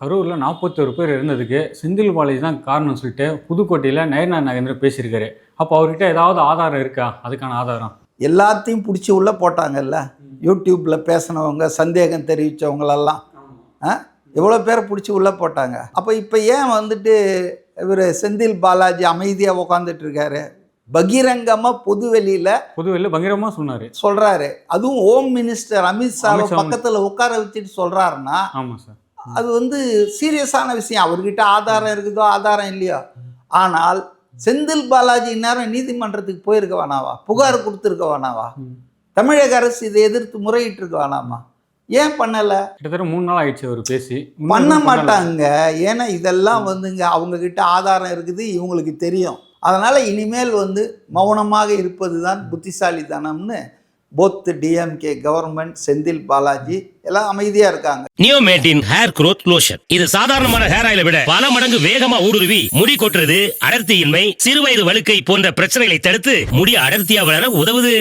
கரூர்ல 41 பேர் இருந்ததுக்கு செந்தில் பாலாஜி தான் காரணம் சொல்லிட்டு புதுக்கோட்டையில் நயனா நாகேந்திரன் பேசியிருக்காரு. அப்போ அவர்கிட்ட ஏதாவது ஆதாரம் இருக்கா? அதுக்கான ஆதாரம் எல்லாத்தையும் பிடிச்சி உள்ளே போட்டாங்கல்ல. யூடியூப்பில் பேசினவங்க, சந்தேகம் தெரிவித்தவங்களெல்லாம் எவ்வளோ பேரை பிடிச்சி உள்ளே போட்டாங்க. அப்போ இப்போ ஏன் வந்துட்டு இவர் செந்தில் பாலாஜி அமைதியாக உட்காந்துட்டு இருக்காரு? பகிரங்கமாக பொதுவெளியில் பகிரங்கமாக சொல்கிறாரு. அதுவும் ஹோம் மினிஸ்டர் அமித்ஷாவை பக்கத்தில் உட்கார வச்சுட்டு சொல்கிறாருன்னா ஆமாம் சார், அது வந்து சீரியஸான விஷயம். அவர்கிட்ட ஆதாரம் இருக்குதோ ஆதாரம் இல்லையோ. ஆனால் செந்தில் பாலாஜி இந்நேரம் நீதிமன்றத்துக்கு போயிருக்க வேணாவா? புகார் கொடுத்துருக்க வேணாவா? தமிழக அரசு இதை எதிர்த்து முறையிட்டு இருக்க வேணாமா? ஏன் பண்ணலை? கிட்டத்தட்ட 3 நாள் ஆயிடுச்சு அவர் பேசி. பண்ண மாட்டாங்க. ஏன்னா இதெல்லாம் வந்துங்க அவங்கக்கிட்ட ஆதாரம் இருக்குது, இவங்களுக்கு தெரியும். அதனால் இனிமேல் வந்து மௌனமாக இருப்பது தான் புத்திசாலித்தனம்னு both DMK government, Senthil Balaji எல்லாம் அமைதியா இருக்காங்க. நியோமேட்டின் ஹேர் growth லோஷன். இது சாதாரணமான ஹேர் ஆயிலை விட பல மடங்கு வேகமா ஊடுருவி முடி கொட்டுறது, அடர்த்தியின்மை, சிறுவயது வழுக்கை போன்ற பிரச்சனைகளை தடுத்து முடி அடர்த்தியா வளர உதவுது.